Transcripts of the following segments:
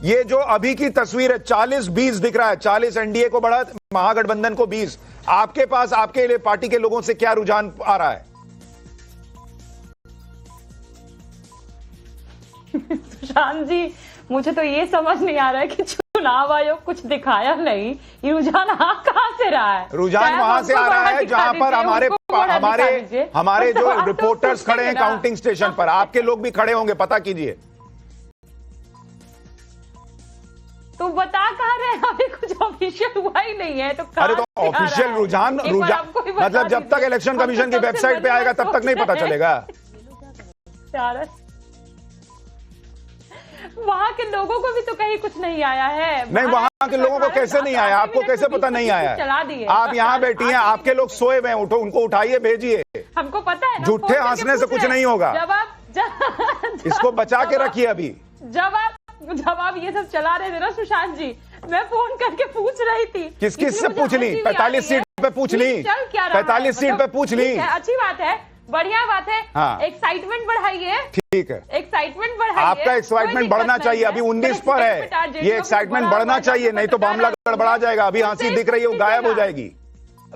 ये जो अभी की तस्वीर है 40-20 दिख रहा है, 40 एनडीए को बढ़ा, महागठबंधन को 20। आपके पास आपके लिए पार्टी के लोगों से क्या रुझान आ रहा है? सुशांत जी, मुझे तो ये समझ नहीं आ रहा है कि चुनाव आयोग कुछ दिखाया नहीं, ये रुझान कहां से रहा है? रुझान वहां से आ रहा है जहां पर हमारे जो रिपोर्टर्स खड़े हैं काउंटिंग स्टेशन पर, आपके लोग भी खड़े होंगे, पता कीजिए। तो बता कहां रहे हैं? अभी कुछ ऑफिशियल हुआ ही नहीं है, तो अरे तो ऑफिशियल रुझान मतलब जब तक इलेक्शन कमीशन की वेबसाइट पे आएगा तब तक नहीं पता चलेगा। वहां के लोगों को भी तो कहीं कुछ नहीं आया है। नहीं, वहां के लोगों को कैसे नहीं आया? आपको कैसे पता नहीं आया? चला दिए। आप यहाँ बैठी हैं, आपके लोग सोए हुए हैं, उठो, उनको उठाइए, भेजिए। हमको पता है, झूठे हंसने से कुछ नहीं होगा। इसको बचा के रखिए। अभी जब आप ये सब चला रहे थे ना सुशांत जी, मैं फोन करके पूछ रही थी। किस से पूछ ली? 45 सीट पे पूछ ली, 45 सीट पे पूछ ली। अच्छी बात है, बढ़िया बात है। हाँ। एक्साइटमेंट बढ़ाइए। ठीक है, एक्साइटमेंट बढ़ाइए। आपका एक्साइटमेंट बढ़ना चाहिए। अभी 19 पर है, ये एक्साइटमेंट बढ़ना चाहिए, नहीं तो मामला गड़बड़ा जाएगा। अभी हंसी दिख रही है, वो गायब हो जाएगी।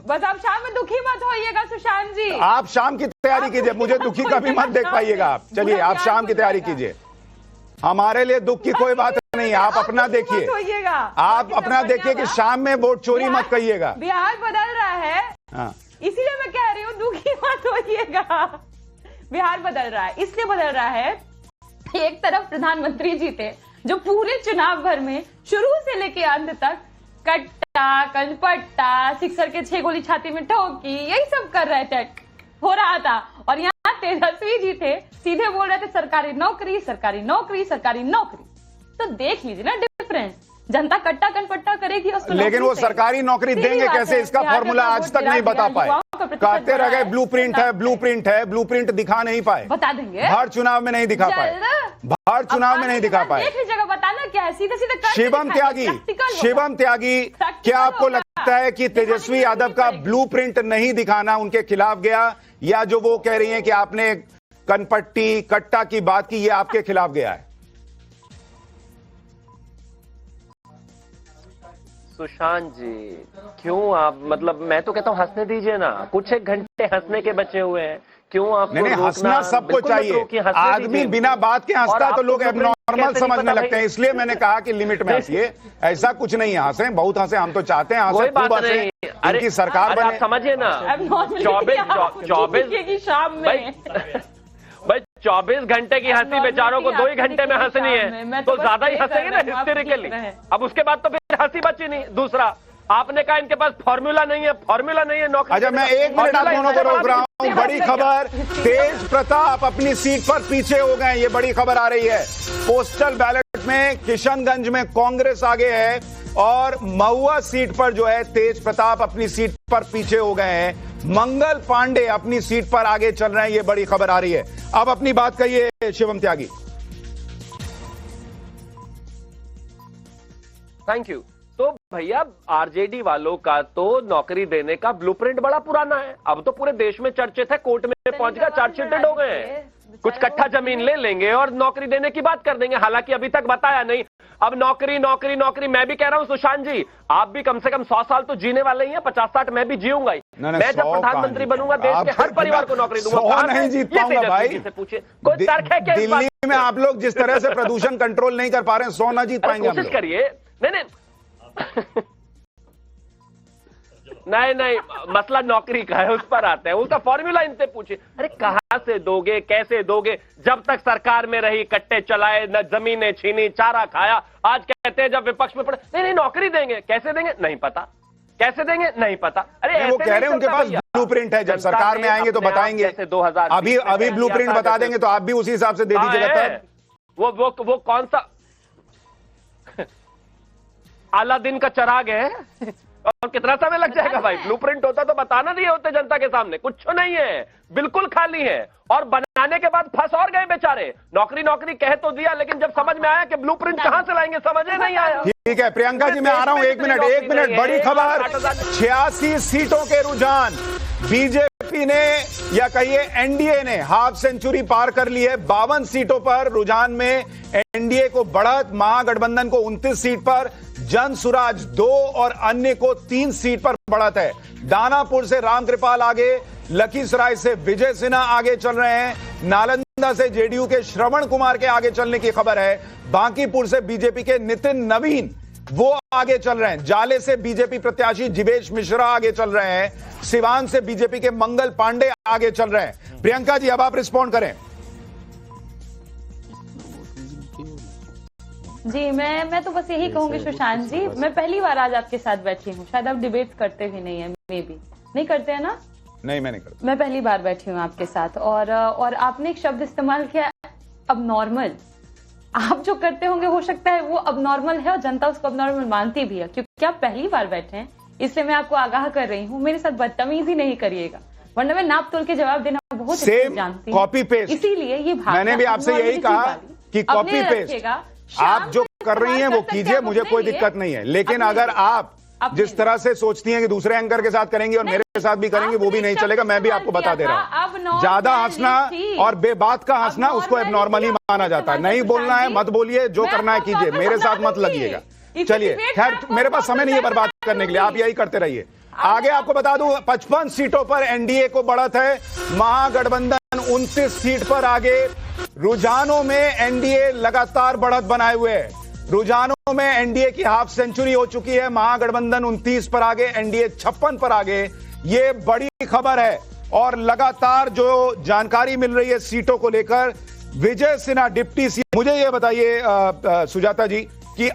बस आप शाम में दुखी मत होइएगा सुशांत जी। आप शाम की तैयारी कीजिए, मुझे दुखी कभी मत देख पाइएगा आप। चलिए, आप शाम की तैयारी कीजिए। हमारे लिए दुख की कोई बात नहीं है, आप अपना देखिए। आप अपना देखिए कि शाम में वोट चोरी मत कहिएगा। बिहार बदल रहा है। हाँ, इसीलिए मैं कह रही हूँ दुखी मत होइएगा। बिहार बदल रहा है, इसलिए बदल रहा है, एक तरफ प्रधानमंत्री जी थे जो पूरे चुनाव भर में शुरू से लेके अंत तक कट्टा, कनपट्टा, सिक्सर के 6 गोली छाती में ठोकी, यही सब कर रहे थे, हो रहा था। और यहाँ तेजस्वी जी थे, सीधे बोल रहे थे सरकारी नौकरी, सरकारी नौकरी, सरकारी नौकरी। तो देख लीजिए ना डिफरेंस। जनता कट्टा कनपट्टा करेगी उसको, लेकिन वो सरकारी नौकरी देंगे कैसे, इसका फॉर्मूला आज तक नहीं बता पाए। कहते रह गए ब्लूप्रिंट है, ब्लूप्रिंट है, ब्लूप्रिंट दिखा नहीं पाए। बता देंगे, हर चुनाव में नहीं दिखा पाए, हर चुनाव में नहीं दिखा पाए। देख लीजिएगा, बताना क्या है, सीधे सीधे शिवम त्यागी, क्या आपको लगता है कि तेजस्वी यादव का ब्लूप्रिंट नहीं दिखाना उनके खिलाफ गया, या जो वो कह रही हैं कि आपने कनपट्टी कट्टा की बात की, ये आपके खिलाफ गया है? सुशांत जी, क्यों आप, मतलब मैं तो कहता हूँ हंसने दीजिए ना, कुछ एक घंटे हंसने के बचे हुए हैं, क्यों आप? नहीं, हंसना सबको चाहिए। आदमी बिना बात के हंसता तो लोग एबनॉर्मल समझने लगते हैं, इसलिए मैंने कहा कि लिमिट में हंसिए। ऐसा कुछ नहीं है, हंसे, बहुत हंसे, हम तो चाहते हैं हंसे, खूब हंसे, इनकी सरकार बने। आप समझिए ना, 24 शाम में भाई 24 घंटे की हंसी बेचारों को 2 ही घंटे में हंसनी है, तो ज्यादा ही हंसेंगे ना हिस्टेरिकली। अब उसके बाद तो फिर हंसी बची नहीं। दूसरा, आपने कहा इनके पास फॉर्मूला नहीं है नौकरी। अच्छा, मैं 1 मिनट आप दोनों को रोक रहा हूं। बड़ी खबर, तेज प्रताप अपनी सीट पर पीछे हो गए, ये बड़ी खबर आ रही है। पोस्टल बैलेट में किशनगंज में कांग्रेस आगे है और महुआ सीट पर जो है तेज प्रताप अपनी सीट पर पीछे हो गए हैं। मंगल पांडे अपनी सीट पर आगे चल रहे हैं, ये बड़ी खबर आ रही है। अब अपनी बात कहिए शिवम त्यागी। Thank you. तो भैया, आरजेडी वालों का तो नौकरी देने का ब्लूप्रिंट बड़ा पुराना है, अब तो पूरे देश में चर्चित है, कोर्ट में पहुंच गया, चार्जशीटेड हो गए हैं। कुछ कट्ठा जमीन ले लेंगे और नौकरी देने की बात कर देंगे, हालांकि अभी तक बताया नहीं। अब नौकरी नौकरी नौकरी, मैं भी कह रहा हूं सुशांत जी, आप भी कम से कम 100 साल तो जीने वाले ही हैं, 50-60 मैं भी जीऊंगा ही। मैं जब प्रधानमंत्री बनूंगा देश के हर परिवार को नौकरी दूंगा। नहीं जीत पाऊंगा भाई, पूछिए, कोई तर्क है क्या? दिल्ली में आप लोग जिस तरह से प्रदूषण कंट्रोल नहीं कर पा रहे हैं, 100 ना जीत पाएंगे। कोशिश करिए। नहीं नहीं, मसला नौकरी का है, उस पर आते हैं, उसका फॉर्मूला इनसे पूछिए। अरे कहां से दोगे, कैसे दोगे? जब तक सरकार में रही कट्टे चलाए, न जमीनें छीनी, चारा खाया। आज कहते हैं जब विपक्ष में पड़े, नहीं नौकरी देंगे, कैसे देंगे नहीं पता, कैसे देंगे नहीं पता। अरे वो कह रहे हैं उनके पास ब्लूप्रिंट है, जब सरकार में आएंगे तो बताएंगे। 2000 अभी ब्लूप्रिंट बता देंगे तो आप भी उसी हिसाब से दे दीजिएगा। वो कौन सा अलादीन का चराग है, और कितना समय लग जाएगा भाई? ब्लूप्रिंट होता तो बताना नहीं होते जनता के सामने, कुछ नहीं है, बिल्कुल खाली है। और बनाने के बाद फंस और गए बेचारे। नौकरी कह तो दिया, लेकिन जब समझ में आया कि ब्लूप्रिंट कहां से लाएंगे, समझ में नहीं आया। ठीक है प्रियंका जी, मैं आ रहा हूं, 1 मिनट, बड़ी खबर, 86 सीटों के रुझान। बीजेपी ने या कहिए एनडीए ने हाफ सेंचुरी पार कर ली है। 52 सीटों पर रुझान में एनडीए को बढ़त, महागठबंधन को 29 सीट पर, जन सुराज 2 और अन्य को 3 सीट पर बढ़त है। दानापुर से रामकृपाल आगे, लखीसराय से विजय सिन्हा आगे चल रहे हैं, नालंदा से जेडीयू के श्रवण कुमार के आगे चलने की खबर है, बांकीपुर से बीजेपी के नितिन नवीन वो आगे चल रहे हैं, जाले से बीजेपी प्रत्याशी जिवेश मिश्रा आगे चल रहे हैं, सिवान से बीजेपी के मंगल पांडे आगे चल रहे हैं। प्रियंका जी अब आप रिस्पॉन्ड करें। जी मैं तो बस यही कहूंगी सुशांत जी, मैं पहली बार आज आपके साथ बैठी हूँ, शायद आप डिबेट करते भी नहीं है, मे बी नहीं करते हैं ना? नहीं, मैं नहीं करता। मैं पहली बार बैठी हूँ आपके साथ और आपने एक शब्द इस्तेमाल किया, अब नॉर्मल। आप जो करते होंगे हो सकता है वो अब नॉर्मल है और जनता उसको अब नॉर्मल मानती भी है, क्योंकि आप पहली बार बैठे हैं, इसलिए मैं आपको आगाह कर रही हूँ, मेरे साथ बदतमीजी नहीं करिएगा, वरना मैं नाप तोल के जवाब देना बहुत अच्छे से जानती हूँ। कॉपी पेस्ट, इसीलिए ये मैंने भी आपसे यही कहा कि कॉपी पेस्ट आप जो कर रही हैं वो कीजिए, मुझे कोई दिक्कत नहीं है, लेकिन अगर आप जिस तरह से सोचती हैं कि दूसरे एंकर के साथ करेंगे और मेरे साथ भी करेंगे वो भी नहीं चलेगा। मैं भी आपको बता दे रहा हूं, ज्यादा हंसना और बेबात का हंसना उसको एबनॉर्मली माना जाता है। नहीं बोलना है मत बोलिए, जो करना है कीजिए, मेरे साथ मत लगिएगा। चलिए खैर, मेरे पास समय नहीं है बर्बाद करने के लिए, आप यही करते रहिए। आगे आपको बता दूं 55 सीटों पर एनडीए को बढ़त है, महागठबंधन 29 सीट पर आगे। रुझानों में एनडीए लगातार बढ़त बनाए हुए है, रुझानों में एनडीए की हाफ सेंचुरी हो चुकी है, महागठबंधन 29 पर आगे, एनडीए 56 पर आगे। ये बड़ी खबर है और लगातार जो जानकारी मिल रही है सीटों को लेकर, विजय सिन्हा डिप्टी सी, मुझे ये बताइए सुजाता जी कि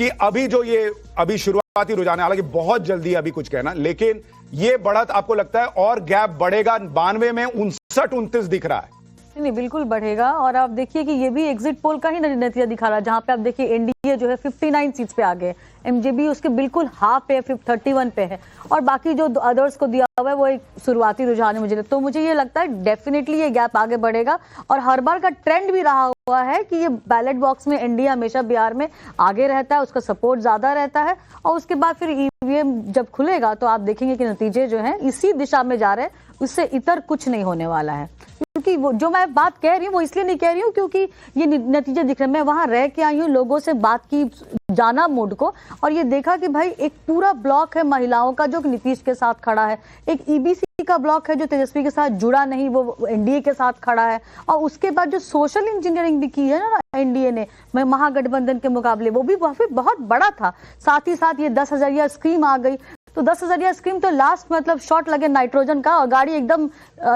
अभी शुरुआती रुझान है, हालांकि बहुत जल्दी अभी कुछ कहना, लेकिन ये बढ़त आपको लगता है और गैप बढ़ेगा? 92 में 59-29 दिख रहा है। नहीं, बिल्कुल बढ़ेगा। और आप देखिए कि ये भी एग्जिट पोल का ही नतीजा दिखा रहा है, जहां पे आप देखिए एनडीए जो है 59 सीट्स पे आ गए, एमजेबी उसके बिल्कुल हाफ पे 31 पे है, और बाकी जो अदर्स को दिया हुआ है वो एक शुरुआती रुझान है। मुझे ये लगता है डेफिनेटली ये गैप आगे बढ़ेगा। और हर बार का ट्रेंड भी रहा हुआ है कि ये बैलेट बॉक्स में एनडीए हमेशा बिहार में आगे रहता है, उसका सपोर्ट ज्यादा रहता है, और उसके बाद फिर ईवीएम जब खुलेगा तो आप देखेंगे कि नतीजे जो है इसी दिशा में जा रहे हैं, उससे इतर कुछ नहीं होने वाला है। क्योंकि वो जो मैं बात कह रही हूँ वो इसलिए नहीं कह रही हूँ क्योंकि ये नतीजे दिख रहे हैं, मैं वहां रह के आई हूँ, लोगों से बात की, जाना मूड को, और ये देखा कि भाई एक पूरा ब्लॉक है महिलाओं का जो नीतीश के साथ खड़ा है, एक ईबीसी का ब्लॉक है जो तेजस्वी के साथ जुड़ा नहीं, वो एनडीए के साथ खड़ा है, और उसके बाद जो सोशल इंजीनियरिंग भी की है ना एनडीए ने महागठबंधन के मुकाबले, वो भी बहुत बड़ा था। साथ ही साथ ये 10,000 स्कीम आ गई, तो 10,000 स्कीम तो लास्ट मतलब शॉट लगे नाइट्रोजन का और गाड़ी एकदम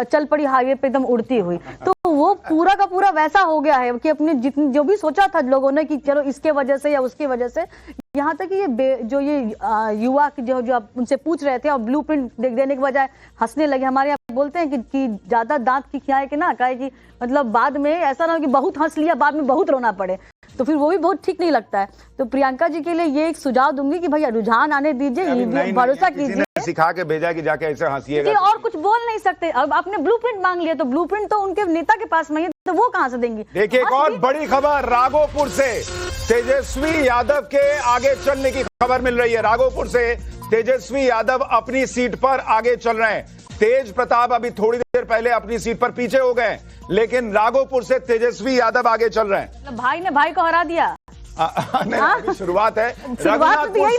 चल पड़ी हाईवे पे एकदम उड़ती हुई, तो वो पूरा का पूरा वैसा हो गया है कि अपने जितनी जो भी सोचा था लोगों ने कि चलो इसके वजह से या उसकी वजह से, यहाँ तक कि ये युवा जो आप उनसे पूछ रहे थे और ब्लूप्रिंट देने के बजाय हंसने लगे। हमारे यहाँ बोलते हैं कि ज्यादा दांत की खियाए कि ना कहे कि मतलब बाद में ऐसा ना हो कि बहुत हंस लिया बाद में बहुत रोना पड़े, तो फिर वो भी बहुत ठीक नहीं लगता है। तो प्रियंका जी के लिए ये एक सुझाव दूंगी कि भैया रुझान आने दीजिए, भरोसा कीजिए, सिखा के भेजा कि जाके ऐसे हंसिएगा, और कुछ बोल नहीं सकते। अब आपने ब्लूप्रिंट मांग लिया तो ब्लूप्रिंट तो उनके नेता के पास में है, तो वो कहां से देंगे? देखिए एक और बड़ी खबर, राघोपुर से तेजस्वी यादव के आगे चलने की खबर मिल रही है। राघोपुर से तेजस्वी यादव अपनी सीट पर आगे चल रहे हैं। तेज प्रताप अभी थोड़ी देर पहले अपनी सीट पर पीछे हो गए, लेकिन राघोपुर से तेजस्वी यादव आगे चल रहे हैं। भाई ने भाई को हरा दिया। नहीं, शुरुआत है। शुरुआत तो यही